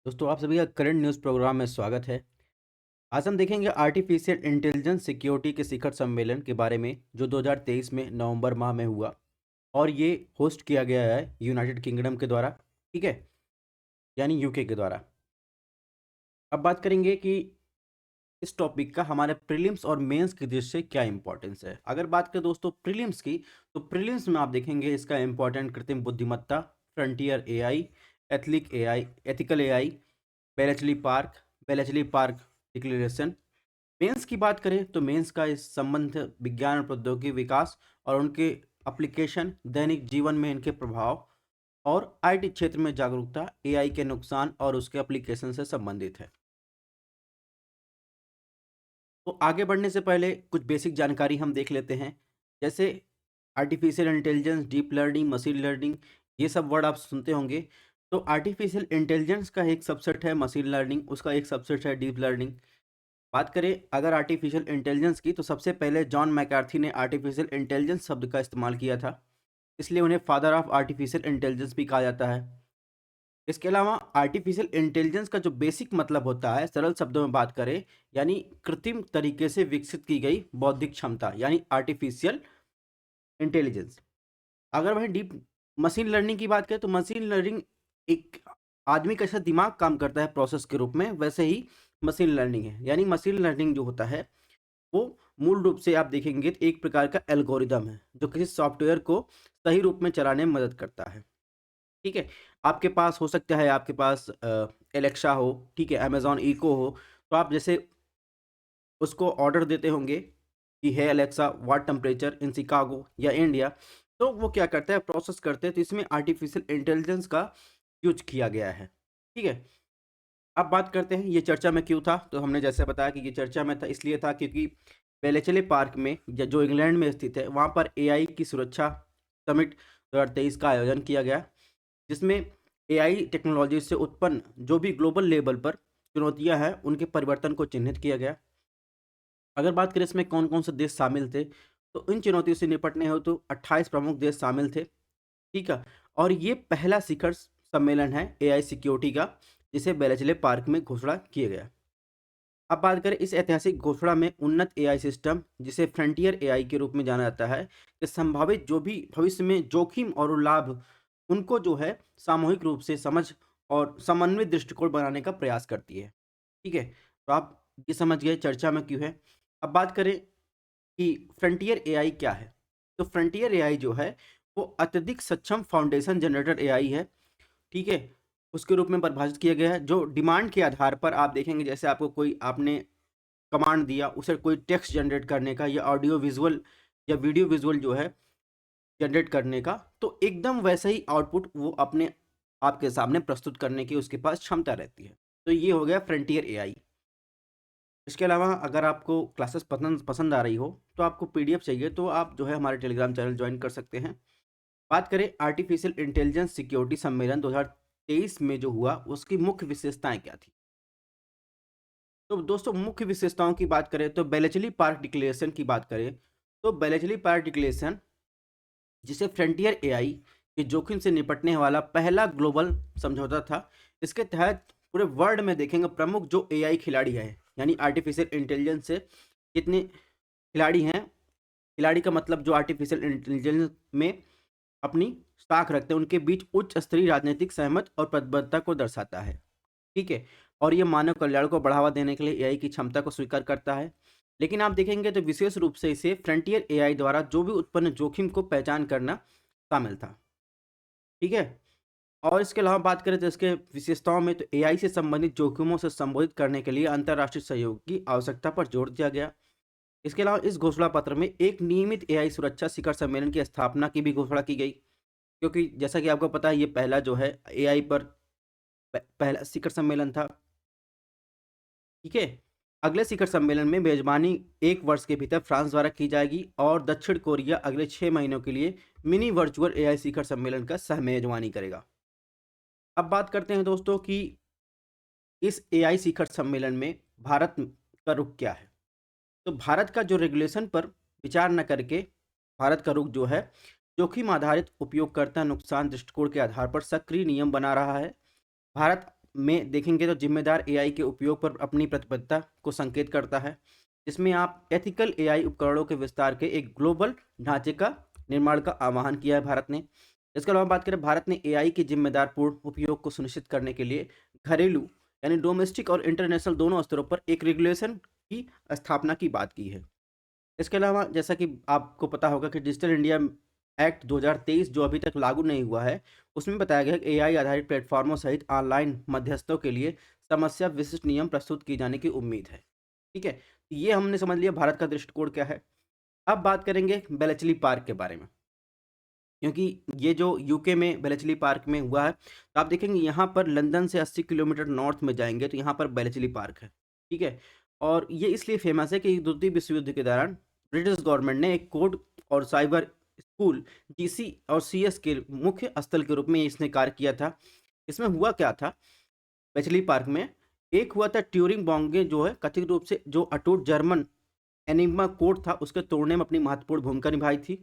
दोस्तों आप सभी का करंट न्यूज़ प्रोग्राम में स्वागत है। आज हम देखेंगे आर्टिफिशियल इंटेलिजेंस सिक्योरिटी के शिखर सम्मेलन के बारे में जो 2023 में नवंबर माह में हुआ और ये होस्ट किया गया है यूनाइटेड किंगडम के द्वारा, ठीक है, यानी यूके के द्वारा। अब बात करेंगे कि इस टॉपिक का हमारे प्रीलिम्स और मेंस की दृष्टि से क्या इंपॉर्टेंस है। अगर बात करें दोस्तों प्रीलिम्स की, तो प्रीलिम्स में आप देखेंगे इसका इंपॉर्टेंट कृत्रिम बुद्धिमत्ता, frontier AI, ethic AI, ethical AI, Bletchley Park declaration. Mains की बात करें तो मेंस का इस संबंध विज्ञान और प्रौद्योगिकी विकास और उनके एप्लीकेशन, दैनिक जीवन में इनके प्रभाव और आईटी क्षेत्र में जागरूकता, एआई के नुकसान और उसके एप्लीकेशन से संबंधित है। तो आगे बढ़ने से पहले कुछ बेसिक जानकारी हम देख लेते हैं। जैसे artificial intelligence, deep learning, machine learning, ये सब वर्ड आप सुनते होंगे। तो आर्टिफिशियल इंटेलिजेंस का एक सबसेट है मशीन लर्निंग, उसका एक सबसेट है डीप लर्निंग। बात करें अगर आर्टिफिशियल इंटेलिजेंस की, तो सबसे पहले जॉन मैकार्थी ने आर्टिफिशियल इंटेलिजेंस शब्द का इस्तेमाल किया था, इसलिए उन्हें फादर ऑफ आर्टिफिशियल इंटेलिजेंस भी कहा जाता है। इसके अलावा आर्टिफिशियल इंटेलिजेंस का जो बेसिक मतलब होता है, सरल शब्दों में बात करें, यानी कृत्रिम तरीके से विकसित की गई बौद्धिक क्षमता, यानी आर्टिफिशियल इंटेलिजेंस। अगर वहीं डीप मशीन लर्निंग की बात करें, तो मशीन लर्निंग एक आदमी का जैसा दिमाग काम करता है प्रोसेस के रूप में, वैसे ही मशीन लर्निंग है। यानी मशीन लर्निंग जो होता है वो मूल रूप से आप देखेंगे तो एक प्रकार का एल्गोरिदम है जो किसी सॉफ्टवेयर को सही रूप में चलाने में मदद करता है। ठीक है, आपके पास हो सकता है, आपके पास एलेक्सा हो, ठीक है, अमेजॉन इको हो, तो आप जैसे उसको ऑर्डर देते होंगे कि है Alexa what temperature in Chicago या इंडिया, तो वो क्या करता है, प्रोसेस करते हैं। तो इसमें आर्टिफिशियल इंटेलिजेंस का यूज किया गया है। ठीक है, अब बात करते हैं ये चर्चा में क्यों था। तो हमने जैसे बताया कि ये चर्चा में था, इसलिए था क्योंकि बेलेचले पार्क में जो इंग्लैंड में स्थित है, वहाँ पर एआई की सुरक्षा समिट 2023 का आयोजन किया गया, जिसमें एआई टेक्नोलॉजी से उत्पन्न जो भी ग्लोबल लेवल पर चुनौतियां हैं उनके परिवर्तन को चिन्हित किया गया। अगर बात करें इसमें कौन कौन से देश शामिल थे, तो इन चुनौतियों से निपटने हेतु 28 प्रमुख देश शामिल थे। ठीक है, और ये पहला शिखर सम्मेलन है एआई सिक्योरिटी का, जिसे बेलेचले पार्क में घोषणा किया गया। अब बात करें इस ऐतिहासिक घोषणा में उन्नत एआई सिस्टम, जिसे फ्रंटियर एआई के रूप में जाना जाता है, कि संभावित जो भी भविष्य में जोखिम और लाभ, उनको जो है सामूहिक रूप से समझ और समन्वित दृष्टिकोण बनाने का प्रयास करती है। ठीक है, तो आप ये समझ गए चर्चा में क्यों है। अब बात करें कि फ्रंटियर एआई क्या है। तो फ्रंटियर एआई जो है वो अत्यधिक सक्षम फाउंडेशन जनरेटर एआई है। ठीक है, उसके रूप में परिभाषित किया गया है, जो डिमांड के आधार पर आप देखेंगे, जैसे आपको कोई आपने कमांड दिया उसे कोई टेक्स्ट जनरेट करने का या ऑडियो विजुअल या वीडियो विजुअल जो है जनरेट करने का, तो एकदम वैसा ही आउटपुट वो अपने आपके सामने प्रस्तुत करने की उसके पास क्षमता रहती है। तो ये हो गया फ्रंटियर एआई। इसके अलावा अगर आपको क्लासेस पसंद पसंद आ रही हो, तो आपको पीडीएफ चाहिए, तो आप जो है हमारे टेलीग्राम चैनल ज्वाइन कर सकते हैं। बात करें आर्टिफिशियल इंटेलिजेंस सिक्योरिटी सम्मेलन 2023 में जो हुआ, उसकी मुख्य विशेषताएं क्या थी। तो दोस्तों मुख्य विशेषताओं की बात करें, तो बेलेचली पार्क डिक्लेरेशन की बात करें, तो बेलेचली पार्क डिक्लेरेशन, जिसे फ्रंटियर एआई के जोखिम से निपटने वाला पहला ग्लोबल समझौता था। इसके तहत पूरे वर्ल्ड में देखेंगे प्रमुख जो एआई खिलाड़ी हैं, यानी आर्टिफिशियल इंटेलिजेंस से कितने खिलाड़ी हैं, खिलाड़ी का मतलब जो आर्टिफिशियल इंटेलिजेंस में अपनी साख रखते हैं, उनके बीच उच्च स्तरीय राजनीतिक सहमत और प्रतिबद्धता को दर्शाता है। ठीक है, और ये मानव कल्याण को बढ़ावा देने के लिए एआई की क्षमता को स्वीकार करता है। लेकिन आप देखेंगे तो विशेष रूप से इसे फ्रंटियर एआई द्वारा जो भी उत्पन्न जोखिम को पहचान करना शामिल था। ठीक है, और इसके अलावा बात करें तो इसके विशेषताओं में, तो एआई से संबंधित जोखिमों से संबोधित करने के लिए अंतर्राष्ट्रीय सहयोग की आवश्यकता पर जोर दिया गया। इसके अलावा इस घोषणा पत्र में एक नियमित एआई सुरक्षा शिखर सम्मेलन की स्थापना की भी घोषणा की गई, क्योंकि जैसा कि आपको पता है ये पहला जो है एआई पर पहला शिखर सम्मेलन था। ठीक है, अगले शिखर सम्मेलन में मेजबानी 1 वर्ष के भीतर फ्रांस द्वारा की जाएगी और दक्षिण कोरिया अगले 6 महीनों के लिए मिनी वर्चुअल एआई शिखर सम्मेलन का सह मेजबानी करेगा। अब बात करते हैं दोस्तों कि इस एआई शिखर सम्मेलन में भारत का रुख क्या है। तो भारत का जो रेगुलेशन पर विचार न करके, भारत का रुख जो है जोखिम आधारित उपयोगकर्ता नुकसान दृष्टिकोण के आधार पर सक्रिय नियम बना रहा है। भारत में देखेंगे तो जिम्मेदार एआई के उपयोग पर अपनी प्रतिबद्धता को संकेत करता है, जिसमें आप एथिकल एआई उपकरणों के विस्तार के एक ग्लोबल ढांचे का निर्माण का आह्वान किया है भारत ने। इसके अलावा बात करें, भारत ने एआई के जिम्मेदार पूर्ण उपयोग को सुनिश्चित करने के लिए घरेलू यानी डोमेस्टिक और इंटरनेशनल दोनों स्तरों पर एक रेगुलेशन की स्थापना की बात की है। इसके अलावा जैसा कि आपको पता होगा कि डिजिटल इंडिया एक्ट 2023 जो अभी तक लागू नहीं हुआ है, उसमें बताया गया है कि एआई आधारित प्लेटफॉर्मों सहित ऑनलाइन मध्यस्थों के लिए समस्या विशिष्ट नियम प्रस्तुत किए जाने की उम्मीद है। ठीक है, ये हमने समझ लिया भारत का दृष्टिकोण क्या है। अब बात करेंगे बेलेचली पार्क के बारे में, क्योंकि ये जो यूके में बेलेचली पार्क में हुआ है, तो आप देखेंगे यहाँ पर लंदन से 80 किलोमीटर नॉर्थ में जाएंगे तो यहाँ पर बेलेचली पार्क है। ठीक है, और ये इसलिए फेमस है कि द्वितीय विश्व युद्ध के दौरान ब्रिटिश गवर्नमेंट ने एक कोड और साइबर स्कूल जीसी और सीएस के मुख्य स्थल के रूप में इसने कार्य किया था। इसमें हुआ क्या था, बेचली पार्क में एक हुआ था ट्यूरिंग बोंगे जो है कथित रूप से जो अटूट जर्मन एनिग्मा कोड था उसके तोड़ने में अपनी महत्वपूर्ण भूमिका निभाई थी।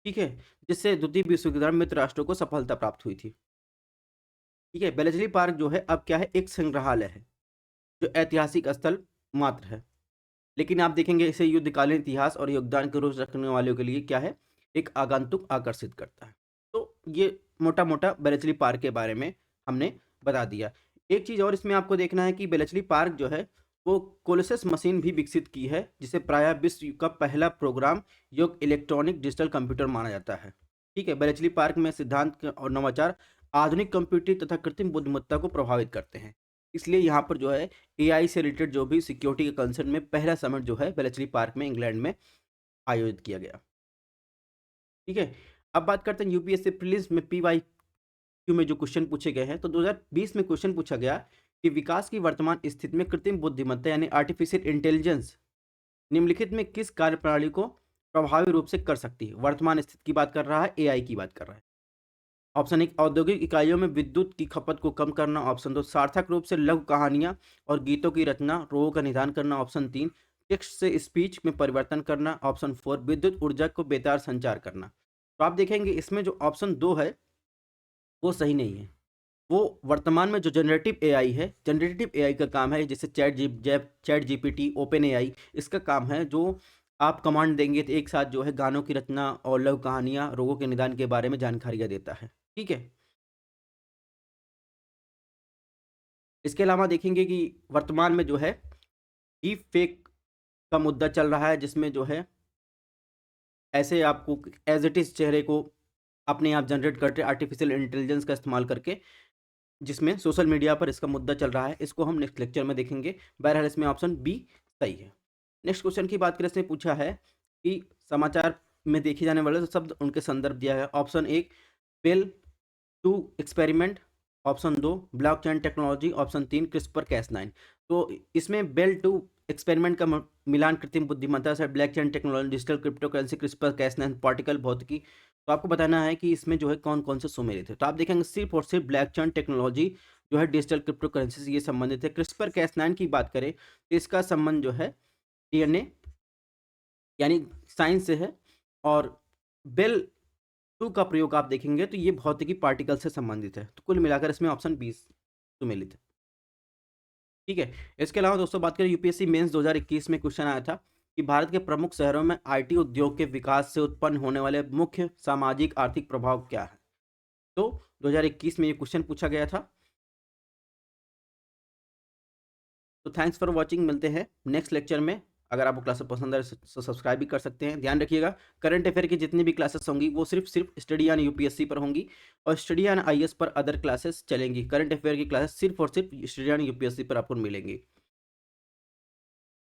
ठीक है, जिससे द्वितीय विश्व युद्ध के दौरान मित्र राष्ट्रों को सफलता प्राप्त हुई थी। ठीक है, बेलेचली पार्क जो है अब क्या है, एक संग्रहालय है जो ऐतिहासिक स्थल मात्र है, लेकिन आप देखेंगे इसे युद्धकालीन इतिहास और योगदान के रोज रखने वालों के लिए क्या है, एक आगंतुक आकर्षित करता है। तो ये मोटा मोटा बेलेचली पार्क के बारे में हमने बता दिया। एक चीज़ और इसमें आपको देखना है कि बेलेचली पार्क जो है वो कोलोसस मशीन भी विकसित की है, जिसे प्रायः विश्व का पहला प्रोग्राम योग इलेक्ट्रॉनिक डिजिटल कंप्यूटर माना जाता है। ठीक है, बेलेचली पार्क में सिद्धांत और नवाचार आधुनिक कंप्यूटिंग तथा कृत्रिम बुद्धिमत्ता को प्रभावित करते हैं। इसलिए यहाँ पर जो है एआई से रिलेटेड जो भी सिक्योरिटी के कंसर्न में पहला समिट जो है बेलेचली पार्क में इंग्लैंड में आयोजित किया गया। ठीक है, अब बात करते हैं यूपीएससी प्रीलिम्स में पीवाईक्यू में जो क्वेश्चन पूछे गए हैं। तो 2020 में क्वेश्चन पूछा गया कि विकास की वर्तमान स्थिति में कृत्रिम बुद्धिमत्ता यानी आर्टिफिशियल इंटेलिजेंस निम्नलिखित में किस कार्यप्रणाली को प्रभावी रूप से कर सकती है। वर्तमान स्थिति की बात कर रहा है, एआई की बात कर रहा है। ऑप्शन 1 औद्योगिक इकाइयों में विद्युत की खपत को कम करना। ऑप्शन 2 सार्थक रूप से लघु कहानियां और गीतों की रचना, रोगों का निदान करना। ऑप्शन 3 टेक्स्ट से स्पीच में परिवर्तन करना। ऑप्शन 4 विद्युत ऊर्जा को बेतार संचार करना। तो आप देखेंगे इसमें जो ऑप्शन 2 है वो सही नहीं है। वो वर्तमान में जो जनरेटिव एआई है, जनरेटिव एआई का काम है, जैसे चैट जीपीटी, ओपन एआई, इसका काम है जो आप कमांड देंगे तो एक साथ जो है गानों की रचना और लघु कहानियां, रोगों के निदान के बारे में जानकारियां देता है। ठीक है, इसके अलावा देखेंगे कि वर्तमान में जो है डीप फेक का मुद्दा चल रहा है, जिसमें जो है ऐसे आपको एज इट इज चेहरे को अपने आप जनरेट करके आर्टिफिशियल इंटेलिजेंस का इस्तेमाल करके, जिसमें सोशल मीडिया पर इसका मुद्दा चल रहा है। इसको हम नेक्स्ट लेक्चर में देखेंगे। बहरहाल इसमें ऑप्शन बी सही है। नेक्स्ट क्वेश्चन की बात करें, इसने पूछा है कि समाचार में देखे जाने वाले शब्द उनके संदर्भ दिया है। Option 1 Bell 2 experiment. Option 2 blockchain technology. Option 3 CRISPR Cas nine. तो इसमें बेल 2 एक्सपेरिमेंट का मिलान कृत्रिम बुद्धिमत्ता से, blockchain technology, digital crypto currency, CRISPR Cas nine, particle भौतिकी। तो आपको बताना है कि इसमें जो है कौन कौन से सुमेलित है। तो आप देखेंगे सिर्फ और सिर्फ ब्लॉकचेन टेक्नोलॉजी जो है डिजिटल क्रिप्टो करेंसी से ये संबंधित है। क्रिस्पर कैस9 की बात करें तो इसका संबंध जो है डीएनए यानी साइंस से है, और बेल 2 का प्रयोग आप देखेंगे तो ये भौतिकी पार्टिकल से संबंधित है। तो कुल मिलाकर इसमें ऑप्शन 20 सुमेलित है। ठीक है, इसके अलावा दोस्तों बात करें यूपीएससी मेंस 2021 में क्वेश्चन आया था कि भारत के प्रमुख शहरों में आईटी उद्योग के विकास से उत्पन्न होने वाले मुख्य सामाजिक आर्थिक प्रभाव क्या है। तो 2021 में ये क्वेश्चन पूछा गया था। तो थैंक्स फॉर वॉचिंग, मिलते हैं नेक्स्ट लेक्चर में। अगर आपको क्लासेस पसंद है तो सब्सक्राइब भी कर सकते हैं। ध्यान रखिएगा करंट अफेयर की जितनी भी क्लासेस होंगी वो सिर्फ स्टडी ऑन यूपीएससी पर होंगी, और स्टडी ऑन आईएएस पर अदर क्लासेस चलेंगी। करंट अफेयर की क्लासेस सिर्फ और सिर्फ स्टडी ऑन यूपीएससी पर आपको मिलेंगी।